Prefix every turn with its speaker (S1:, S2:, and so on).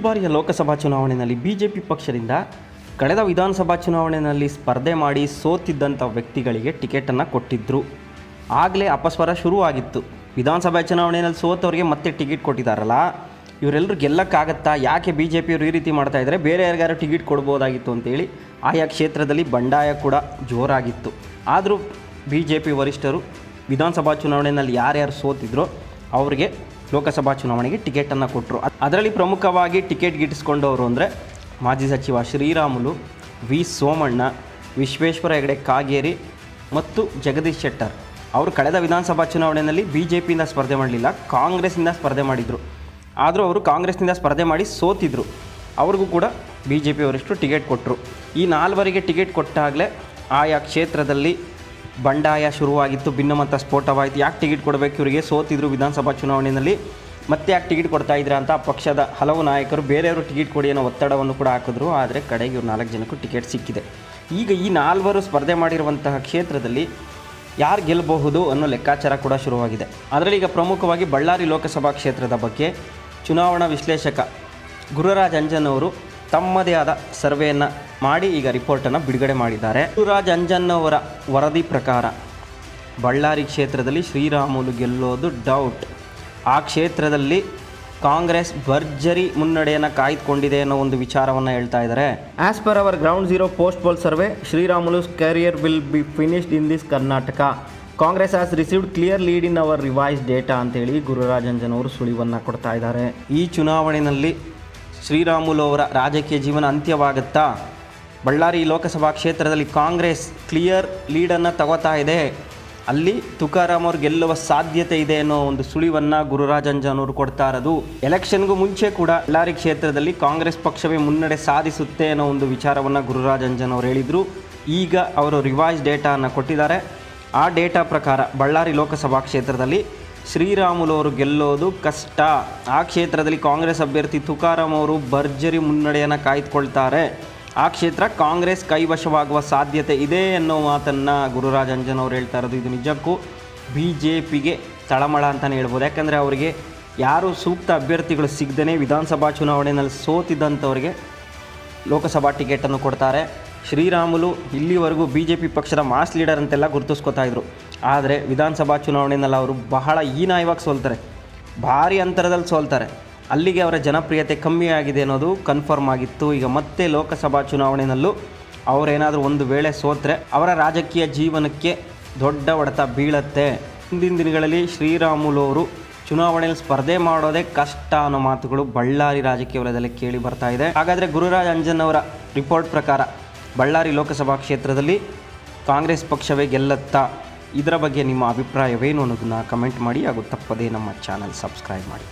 S1: ಬಾರಿಯ ಲೋಕಸಭಾ ಚುನಾವಣೆಯಲ್ಲಿ ಬಿಜೆಪಿ ಪಕ್ಷದಿಂದ ಕಳೆದ ವಿಧಾನಸಭಾ ಚುನಾವಣೆಯಲ್ಲಿ ಸ್ಪರ್ಧೆ ಮಾಡಿ ಸೋತಿದ್ದಂಥ ವ್ಯಕ್ತಿಗಳಿಗೆ ಟಿಕೆಟನ್ನು ಕೊಟ್ಟಿದ್ದರು. ಆಗಲೇ ಅಪಸ್ವರ ಶುರುವಾಗಿತ್ತು. ವಿಧಾನಸಭಾ ಚುನಾವಣೆಯಲ್ಲಿ ಸೋತವರಿಗೆ ಮತ್ತೆ ಟಿಕೆಟ್ ಕೊಟ್ಟಿದ್ದಾರಲ್ಲ, ಇವರೆಲ್ಲರೂ ಗೆಲ್ಲಕ್ಕಾಗತ್ತಾ, ಯಾಕೆ ಬಿ ಜೆ ಪಿಯವರು ಈ ರೀತಿ ಮಾಡ್ತಾ ಇದ್ದಾರೆ, ಬೇರೆ ಯಾರಿಗಾರು ಟಿಕೆಟ್ ಕೊಡ್ಬೋದಾಗಿತ್ತು ಅಂತೇಳಿ ಆಯಾ ಕ್ಷೇತ್ರದಲ್ಲಿ ಬಂಡಾಯ ಕೂಡ ಜೋರಾಗಿತ್ತು. ಆದರೂ ಬಿ ಜೆ ಪಿ ವರಿಷ್ಠರು ವಿಧಾನಸಭಾ ಚುನಾವಣೆಯಲ್ಲಿ ಯಾರ್ಯಾರು ಸೋತಿದ್ರೋ ಅವರಿಗೆ ಲೋಕಸಭಾ ಚುನಾವಣೆಗೆ ಟಿಕೆಟನ್ನು ಕೊಟ್ಟರು. ಅದರಲ್ಲಿ ಪ್ರಮುಖವಾಗಿ ಟಿಕೆಟ್ ಗಿಟ್ಟಿಸ್ಕೊಂಡವರು ಅಂದರೆ ಮಾಜಿ ಸಚಿವ ಶ್ರೀರಾಮುಲು, ವಿ ಸೋಮಣ್ಣ, ವಿಶ್ವೇಶ್ವರ ಹೆಗಡೆ ಕಾಗೇರಿ ಮತ್ತು ಜಗದೀಶ್ ಶೆಟ್ಟರ್. ಅವರು ಕಳೆದ ವಿಧಾನಸಭಾ ಚುನಾವಣೆಯಲ್ಲಿ ಬಿ ಜೆ ಪಿಯಿಂದ ಸ್ಪರ್ಧೆ ಮಾಡಲಿಲ್ಲ, ಕಾಂಗ್ರೆಸ್ನಿಂದ ಸ್ಪರ್ಧೆ ಮಾಡಿದರು. ಆದರೂ ಅವರು ಕಾಂಗ್ರೆಸ್ನಿಂದ ಸ್ಪರ್ಧೆ ಮಾಡಿ ಸೋತಿದ್ದರು. ಅವ್ರಿಗೂ ಕೂಡ ಬಿ ಜೆ ಪಿಯವರಿಷ್ಟು ಟಿಕೆಟ್ ಕೊಟ್ಟರು. ಈ ನಾಲ್ವರಿಗೆ ಟಿಕೆಟ್ ಕೊಟ್ಟಾಗಲೇ ಆಯಾ ಕ್ಷೇತ್ರದಲ್ಲಿ ಬಂಡಾಯ ಶುರುವಾಗಿತ್ತು, ಭಿನ್ನಮತ ಸ್ಫೋಟವಾಯಿತು. ಯಾಕೆ ಟಿಕೆಟ್ ಕೊಡಬೇಕು, ಇವರಿಗೆ ಸೋತಿದ್ರು ವಿಧಾನಸಭಾ ಚುನಾವಣೆಯಲ್ಲಿ, ಮತ್ತೆ ಯಾಕೆ ಟಿಕೆಟ್ ಕೊಡ್ತಾಯಿದ್ರ ಅಂತ ಪಕ್ಷದ ಹಲವು ನಾಯಕರು ಬೇರೆಯವರು ಟಿಕೆಟ್ ಕೊಡಿ ಅನ್ನೋ ಒತ್ತಡವನ್ನು ಕೂಡ ಹಾಕಿದ್ರು. ಆದರೆ ಕಡೆಗೆ ಇವರು 4 ಜನಕ್ಕೂ ಟಿಕೆಟ್ ಸಿಕ್ಕಿದೆ. ಈಗ ಈ 4 ಸ್ಪರ್ಧೆ ಮಾಡಿರುವಂತಹ ಕ್ಷೇತ್ರದಲ್ಲಿ ಯಾರು ಗೆಲ್ಲಬಹುದು ಅನ್ನೋ ಲೆಕ್ಕಾಚಾರ ಕೂಡ ಶುರುವಾಗಿದೆ. ಅದರಲ್ಲಿ ಈಗ ಪ್ರಮುಖವಾಗಿ ಬಳ್ಳಾರಿ ಲೋಕಸಭಾ ಕ್ಷೇತ್ರದ ಬಗ್ಗೆ ಚುನಾವಣಾ ವಿಶ್ಲೇಷಕ ಗುರುರಾಜ್ ಅಂಜನ್ ಅವರು ತಮ್ಮದೇ ಆದ ಸರ್ವೆಯನ್ನು ಮಾಡಿ ಈಗ ರಿಪೋರ್ಟನ್ನು ಬಿಡುಗಡೆ ಮಾಡಿದ್ದಾರೆ. ಗುರುರಾಜ್ ಅಂಜನ್ ಅವರ ವರದಿ ಪ್ರಕಾರ ಬಳ್ಳಾರಿ ಕ್ಷೇತ್ರದಲ್ಲಿ ಶ್ರೀರಾಮುಲು ಗೆಲ್ಲೋದು ಡೌಟ್. ಆ ಕ್ಷೇತ್ರದಲ್ಲಿ ಕಾಂಗ್ರೆಸ್ ಭರ್ಜರಿ ಮುನ್ನಡೆಯನ್ನು ಕಾಯ್ದುಕೊಂಡಿದೆ ಅನ್ನೋ ಒಂದು ವಿಚಾರವನ್ನು ಹೇಳ್ತಾ ಇದ್ದಾರೆ. As per our ground zero post poll survey, ಶ್ರೀರಾಮುಲು's career will be finished in this Karnataka. Congress has received clear lead in our revise data ಅಂತೇಳಿ ಗುರುರಾಜ್ ಅಂಜನ್ ಅವರು ಸುಳಿವನ್ನು ಕೊಡ್ತಾ ಇದ್ದಾರೆ. ಈ ಚುನಾವಣೆಯಲ್ಲಿ ಶ್ರೀರಾಮುಲು ಅವರ ರಾಜಕೀಯ ಜೀವನ ಅಂತ್ಯವಾಗುತ್ತಾ? ಬಳ್ಳಾರಿ ಲೋಕಸಭಾ ಕ್ಷೇತ್ರದಲ್ಲಿ ಕಾಂಗ್ರೆಸ್ ಕ್ಲಿಯರ್ ಲೀಡನ್ನು ತಗೋತಾ ಇದೆ, ಅಲ್ಲಿ ತುಕಾರಾಮ್ ಅವ್ರು ಗೆಲ್ಲುವ ಸಾಧ್ಯತೆ ಇದೆ ಅನ್ನೋ ಒಂದು ಸುಳಿವನ್ನು ಗುರುರಾಜ್ ಅಂಜನ್ ಅವರು ಕೊಡ್ತಾ ಇರೋದು. ಎಲೆಕ್ಷನ್ಗೂ ಮುಂಚೆ ಕೂಡ ಬಳ್ಳಾರಿ ಕ್ಷೇತ್ರದಲ್ಲಿ ಕಾಂಗ್ರೆಸ್ ಪಕ್ಷವೇ ಮುನ್ನಡೆ ಸಾಧಿಸುತ್ತೆ ಅನ್ನೋ ಒಂದು ವಿಚಾರವನ್ನು ಗುರುರಾಜ್ ಅಂಜನ್ ಅವರು ಹೇಳಿದರು. ಈಗ ಅವರು ರಿವೈಸ್ ಡೇಟಾವನ್ನು ಕೊಟ್ಟಿದ್ದಾರೆ. ಆ ಡೇಟಾ ಪ್ರಕಾರ ಬಳ್ಳಾರಿ ಲೋಕಸಭಾ ಕ್ಷೇತ್ರದಲ್ಲಿ ಶ್ರೀರಾಮುಲು ಅವರು ಗೆಲ್ಲೋದು ಕಷ್ಟ. ಆ ಕ್ಷೇತ್ರದಲ್ಲಿ ಕಾಂಗ್ರೆಸ್ ಅಭ್ಯರ್ಥಿ ತುಕಾರಾಮ್ ಅವರು ಭರ್ಜರಿ ಮುನ್ನಡೆಯನ್ನು ಕಾಯ್ದುಕೊಳ್ತಾರೆ. ಆ ಕ್ಷೇತ್ರ ಕಾಂಗ್ರೆಸ್ ಕೈವಶವಾಗುವ ಸಾಧ್ಯತೆ ಇದೆ ಅನ್ನೋ ಮಾತನ್ನು ಗುರುರಾಜ್ ಅಂಜನ್ ಅವರು ಹೇಳ್ತಾ ಇರೋದು. ಇದು ನಿಜಕ್ಕೂ ಬಿ ಜೆ ಪಿಗೆ ತಳಮಳ ಅಂತಲೇ ಹೇಳ್ಬೋದು. ಯಾಕಂದರೆ ಅವರಿಗೆ ಯಾರು ಸೂಕ್ತ ಅಭ್ಯರ್ಥಿಗಳು ಸಿಗದೇ ವಿಧಾನಸಭಾ ಚುನಾವಣೆಯಲ್ಲಿ ಸೋತಿದ್ದಂಥವ್ರಿಗೆ ಲೋಕಸಭಾ ಟಿಕೆಟನ್ನು ಕೊಡ್ತಾರೆ. ಶ್ರೀರಾಮುಲು ಇಲ್ಲಿವರೆಗೂ ಬಿ ಜೆ ಪಿ ಪಕ್ಷದ ಮಾಸ್ ಲೀಡರ್ ಅಂತೆಲ್ಲ ಗುರುತಿಸ್ಕೊತಾ ಇದ್ರು. ಆದರೆ ವಿಧಾನಸಭಾ ಚುನಾವಣೆಯಲ್ಲಿ ಅವರು ಬಹಳ ಹೀನಾಯವಾಗಿ ಸೋಲ್ತಾರೆ, ಭಾರಿ ಅಂತರದಲ್ಲಿ ಸೋಲ್ತಾರೆ. ಅಲ್ಲಿಗೆ ಅವರ ಜನಪ್ರಿಯತೆ ಕಮ್ಮಿ ಆಗಿದೆ ಅನ್ನೋದು ಕನ್ಫರ್ಮ್ ಆಗಿತ್ತು. ಈಗ ಮತ್ತೆ ಲೋಕಸಭಾ ಚುನಾವಣೆಯಲ್ಲೂ ಅವರೇನಾದರೂ ಒಂದು ವೇಳೆ ಸೋತ್ರೆ ಅವರ ರಾಜಕೀಯ ಜೀವನಕ್ಕೆ ದೊಡ್ಡ ಹೊಡೆತ ಬೀಳತ್ತೆ. ಹಿಂದಿನ ದಿನಗಳಲ್ಲಿ ಶ್ರೀರಾಮುಲು ಅವರು ಚುನಾವಣೆಯಲ್ಲಿ ಸ್ಪರ್ಧೆ ಮಾಡೋದೇ ಕಷ್ಟ ಅನ್ನೋ ಮಾತುಗಳು ಬಳ್ಳಾರಿ ರಾಜಕೀಯ ವಲಯದಲ್ಲಿ ಕೇಳಿ ಬರ್ತಾ ಇದೆ. ಹಾಗಾದರೆ ಗುರುರಾಜ್ ಅಂಜನ್ ಅವರ ರಿಪೋರ್ಟ್ ಪ್ರಕಾರ ಬಳ್ಳಾರಿ ಲೋಕಸಭಾ ಕ್ಷೇತ್ರದಲ್ಲಿ ಕಾಂಗ್ರೆಸ್ ಪಕ್ಷವೇ ಗೆಲ್ಲತ್ತಾ? ಇದರ ಬಗ್ಗೆ ನಿಮ್ಮ ಅಭಿಪ್ರಾಯವೇನು ಅನ್ನೋದನ್ನು ಕಮೆಂಟ್ ಮಾಡಿ, ಹಾಗೂ ತಪ್ಪದೇ ನಮ್ಮ ಚಾನಲ್ ಸಬ್ಸ್ಕ್ರೈಬ್ ಮಾಡಿ.